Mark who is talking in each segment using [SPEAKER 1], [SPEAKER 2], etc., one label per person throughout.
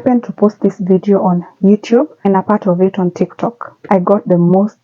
[SPEAKER 1] happened to post this video on YouTube and a part of it on TikTok. I got the most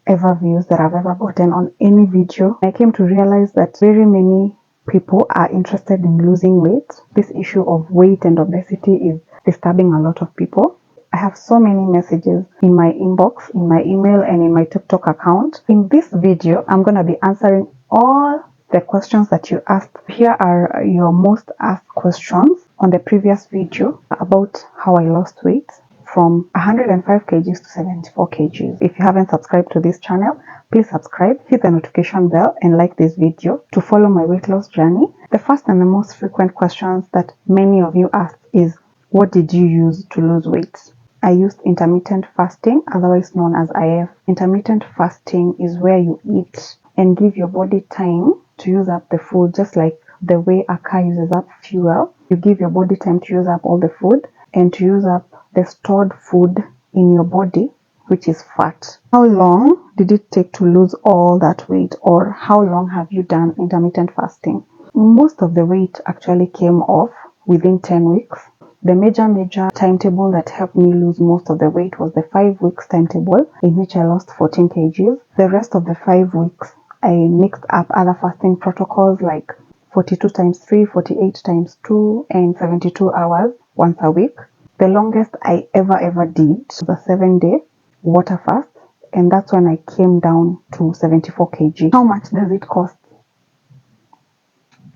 [SPEAKER 1] ever views that I've ever gotten on any video. I came to realize that very many people are interested in losing weight. This issue of weight and obesity is disturbing a lot of people. I have so many messages in my inbox, in my email, and in my TikTok account. In this video, I'm going to be answering all the questions that you asked. Here are your most asked questions on the previous video about how I lost weight from 105 kgs to 74 kgs. If you haven't subscribed to this channel, please subscribe, hit the notification bell, and like this video to follow my weight loss journey. The first and the most frequent questions that many of you asked is, what did you use to lose weight? I used intermittent fasting, otherwise known as IF. Intermittent fasting is where you eat and give your body time to use up the food, just like the way a car uses up fuel. You give your body time to use up all the food and to use up the stored food in your body, which is fat. How long did it take to lose all that weight, or how long have you done intermittent fasting? Most of the weight actually came off within 10 weeks. The major timetable that helped me lose most of the weight was the 5 weeks timetable, in which I lost 14 kgs. The rest of the 5 weeks, I mixed up other fasting protocols like 42 times 3, 48 times 2, and 72 hours once a week. The longest I ever did was a 7-day water fast, and that's when I came down to 74 kg. How much does it cost?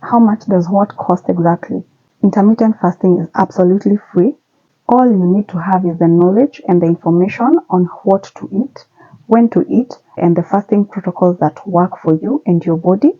[SPEAKER 1] How much does what cost exactly? Intermittent fasting is absolutely free. All you need to have is the knowledge and the information on what to eat, when to eat, and the fasting protocols that work for you and your body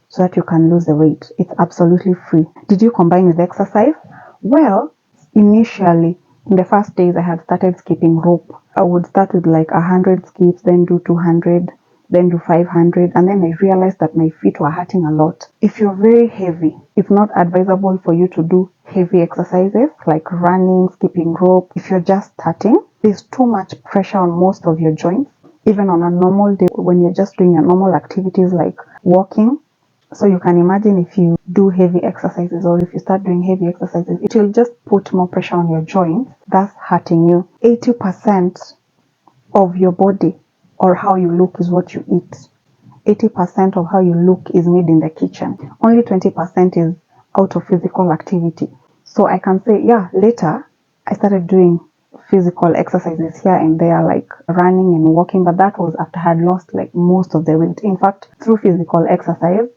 [SPEAKER 1] so that you can lose the weight. It's absolutely free. Did you combine with exercise? Well, initially, in the first days, I had started skipping rope. I would start with like 100 skips, then do 200, then do 500, and then I realized that my feet were hurting a lot. If you're very heavy, it's not advisable for you to do heavy exercises like running, skipping rope. If you're just starting, there's too much pressure on most of your joints, even on a normal day when you're just doing your normal activities like walking. So you can imagine if you do heavy exercises, or if you start doing heavy exercises, it will just put more pressure on your joints, thus hurting you. 80% of your body or how you look is what you eat. 80% of how you look is made in the kitchen. Only 20% is out of physical activity. So I can say, yeah, later I started doing physical exercises here and there, like running and walking, but that was after I had lost like most of the weight. In fact, through physical exercise,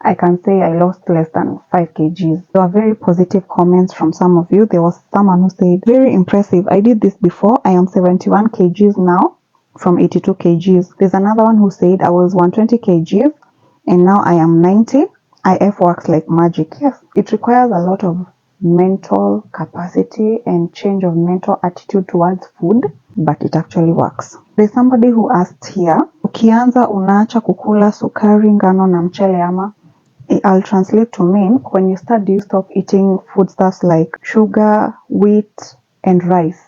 [SPEAKER 1] I can say I lost less than 5 kgs. There were very positive comments from some of you. There was someone who said, very impressive. I did this before. I am 71 kgs now from 82 kgs. There's another one who said I was 120 kgs and now I am 90. IF works like magic. Yes, it requires a lot of mental capacity and change of mental attitude towards food, but it actually works. There's somebody who asked here, ukianza unaacha kukula sukari, ngano na mchele ama? I'll translate to mean, when you start, do you stop eating foodstuffs like sugar, wheat, and rice?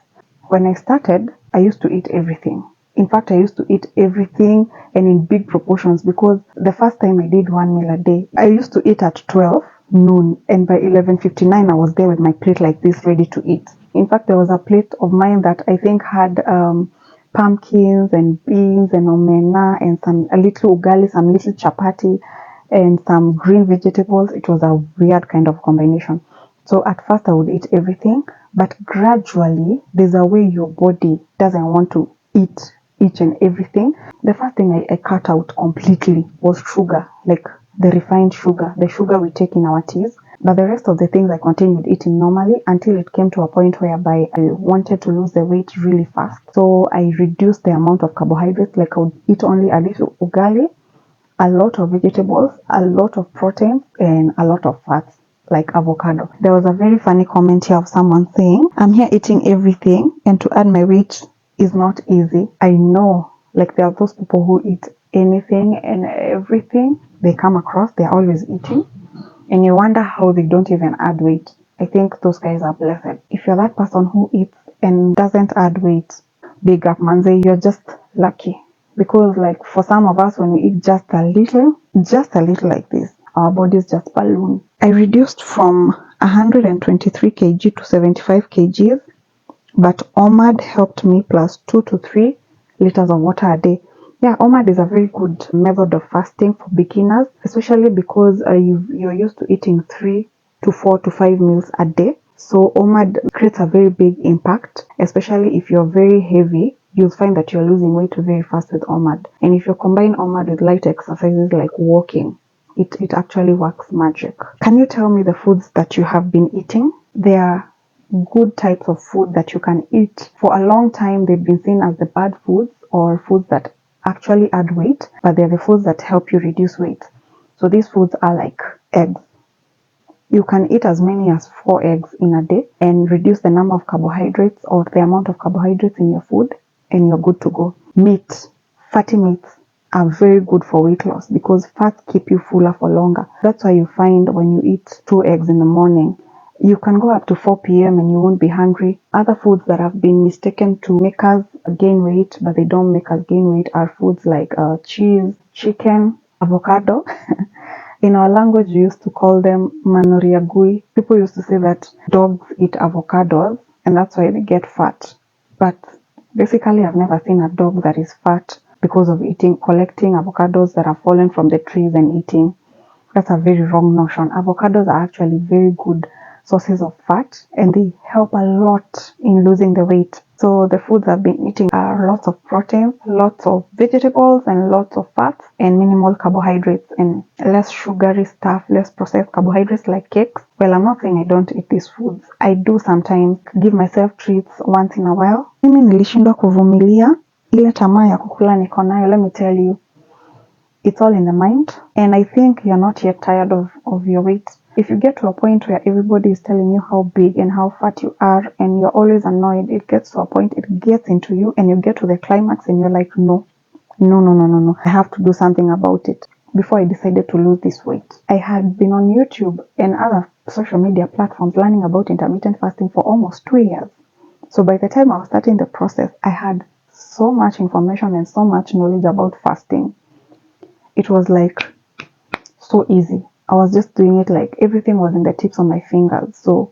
[SPEAKER 1] When I started, I used to eat everything. In fact, I used to eat everything and in big proportions, because the first time I did 1 meal a day, I used to eat at 12 noon, and by 11:59 I was there with my plate like this, ready to eat. In fact, there was a plate of mine that I think had pumpkins and beans and omena and a little ugali, some little chapati, and some green vegetables. It was a weird kind of combination. So at first I would eat everything, but gradually there's a way your body doesn't want to eat each and everything. The first thing I cut out completely was sugar, like the refined sugar, the sugar we take in our teas. But the rest of the things I continued eating normally until it came to a point whereby I wanted to lose the weight really fast. So I reduced the amount of carbohydrates, like I would eat only a little ugali, a lot of vegetables, a lot of protein, and a lot of fats like avocado. There was a very funny comment here of someone saying, I'm here eating everything and to add my weight is not easy. I know, like there are those people who eat anything and everything they come across, they're always eating, and you wonder how they don't even add weight. I think those guys are blessed. If you're that person who eats and doesn't add weight, big up manze, you're just lucky. Because like for some of us, when we eat just a little like this, our bodies just balloon. I reduced from 123 kg to 75 kgs but OMAD helped me plus 2 to 3 liters of water a day. Yeah, OMAD is a very good method of fasting for beginners, especially because you're used to eating 3 to 4 to 5 meals a day. So OMAD creates a very big impact, especially if you're very heavy. You'll find that you're losing weight very fast with OMAD. And if you combine OMAD with light exercises like walking, it actually works magic. Can you tell me the foods that you have been eating? There are good types of food that you can eat. For a long time, they've been seen as the bad foods or foods that actually add weight, but they're the foods that help you reduce weight. So these foods are like eggs. You can eat as many as 4 eggs in a day and reduce the number of carbohydrates or the amount of carbohydrates in your food, and you're good to go. Meat, fatty meats are very good for weight loss because fats keep you fuller for longer. That's why you find when you eat 2 eggs in the morning, you can go up to 4 p.m. and you won't be hungry. Other foods that have been mistaken to make us gain weight, but they don't make us gain weight, are foods like cheese, chicken, avocado. In our language, we used to call them manoriagui. People used to say that dogs eat avocados and that's why they get fat. But basically, I've never seen a dog that is fat because of collecting avocados that have fallen from the trees and eating. That's a very wrong notion. Avocados are actually very good sources of fat and they help a lot in losing the weight. So the foods I've been eating are lots of protein, lots of vegetables and lots of fats and minimal carbohydrates and less sugary stuff, less processed carbohydrates like cakes. Well, I'm not saying I don't eat these foods. I do sometimes give myself treats once in a while. Mimi nilishindwa kuvumilia ile tamaa ya kukula niko nayo. Let me tell you, it's all in the mind. And I think you're not yet tired of your weight. If you get to a point where everybody is telling you how big and how fat you are and you're always annoyed, it gets to a point, it gets into you and you get to the climax and you're like, no, I have to do something about it. Before I decided to lose this weight, I had been on YouTube and other social media platforms learning about intermittent fasting for almost 2 years. So by the time I was starting the process, I had so much information and so much knowledge about fasting. It was like so easy. I was just doing it like everything was in the tips of my fingers. So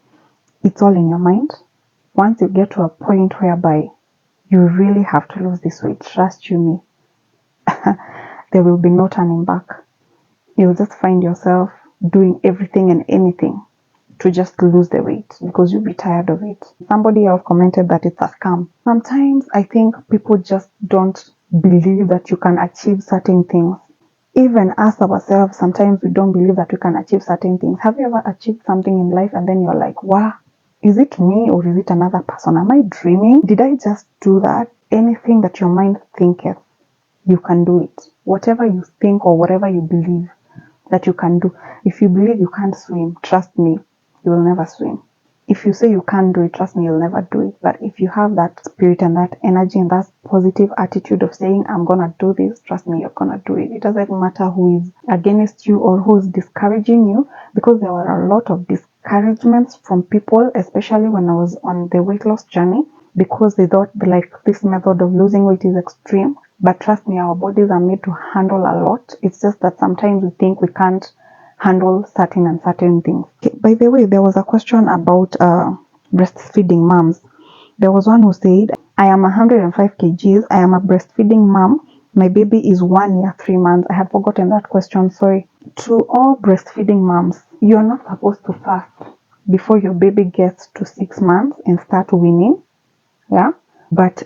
[SPEAKER 1] it's all in your mind. Once you get to a point whereby you really have to lose this weight, trust you me, there will be no turning back. You'll just find yourself doing everything and anything to just lose the weight because you'll be tired of it. Somebody else commented that it's a scam. Sometimes I think people just don't believe that you can achieve certain things. Even us ourselves, sometimes we don't believe that we can achieve certain things. Have you ever achieved something in life and then you're like, wow, is it me or is it another person? Am I dreaming? Did I just do that? Anything that your mind thinketh, you can do it. Whatever you think or whatever you believe that you can do. If you believe you can't swim, trust me, you will never swim. If you say you can't do it, trust me, you'll never do it. But if you have that spirit and that energy and that positive attitude of saying, I'm going to do this, trust me, you're going to do it. It doesn't matter who is against you or who is discouraging you, because there were a lot of discouragements from people, especially when I was on the weight loss journey, because they thought like this method of losing weight is extreme. But trust me, our bodies are made to handle a lot. It's just that sometimes we think we can't handle certain things. Okay, by the way, there was a question about breastfeeding moms. There was one who said, I am 105 kgs. I am a breastfeeding mom. My baby is 1 year, 3 months. I had forgotten that question. Sorry. To all breastfeeding moms, you're not supposed to fast before your baby gets to 6 months and start weaning. Yeah. But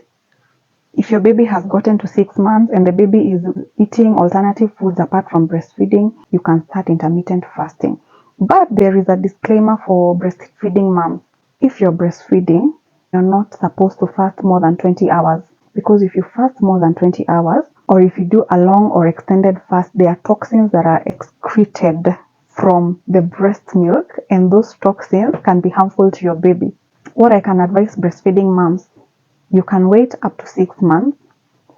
[SPEAKER 1] if your baby has gotten to 6 months and the baby is eating alternative foods apart from breastfeeding, you can start intermittent fasting. But there is a disclaimer for breastfeeding moms. If you're breastfeeding, you're not supposed to fast more than 20 hours. Because if you fast more than 20 hours, or if you do a long or extended fast, there are toxins that are excreted from the breast milk, and those toxins can be harmful to your baby. What I can advise breastfeeding moms, you can wait up to 6 months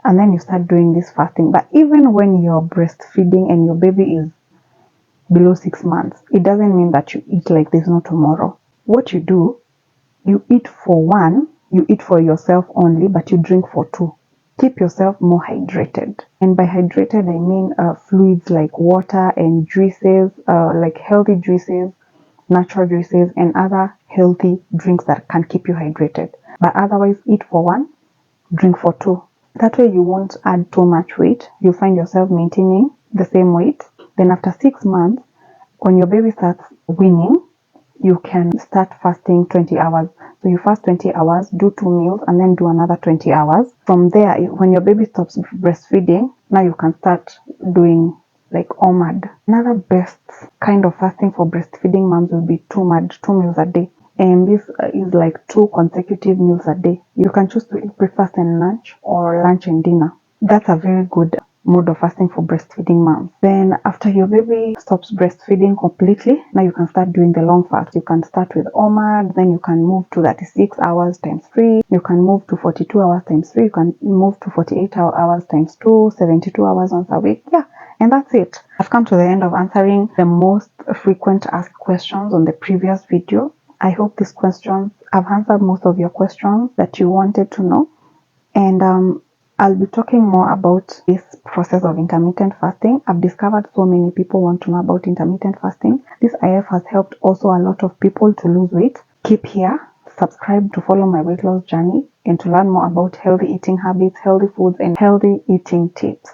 [SPEAKER 1] and then you start doing this fasting. But even when you're breastfeeding and your baby is below 6 months, it doesn't mean that you eat like there's no tomorrow. What you do, you eat for one, you eat for yourself only, but you drink for two. Keep yourself more hydrated. And by hydrated, I mean fluids like water and juices, like healthy juices, natural juices, and other healthy drinks that can keep you hydrated. but otherwise eat for 1, drink for 2. That way you won't add too much weight. You find yourself maintaining the same weight. Then after 6 months, when your baby starts weaning, you can start fasting 20 hours. So you fast 20 hours, do 2 meals, and then do another 20 hours. From there, when your baby stops breastfeeding, now you can start doing like OMAD. Another best kind of fasting for breastfeeding moms will be 2 meals a day. And this is like 2 consecutive meals a day. You can choose to eat breakfast and lunch, or lunch and dinner. That's a very good mode of fasting for breastfeeding moms. Then after your baby stops breastfeeding completely, now you can start doing the long fast. You can start with OMAD, then you can move to 36 hours times 3, you can move to 42 hours times 3, you can move to 48 hours times 2, 72 hours once a week. Yeah, and that's it. I've come to the end of answering the most frequent asked questions on the previous video. I hope these questions, I've answered most of your questions that you wanted to know. And I'll be talking more about this process of intermittent fasting. I've discovered so many people want to know about intermittent fasting. This IF has helped also a lot of people to lose weight. Keep here, subscribe to follow my weight loss journey and to learn more about healthy eating habits, healthy foods, and healthy eating tips.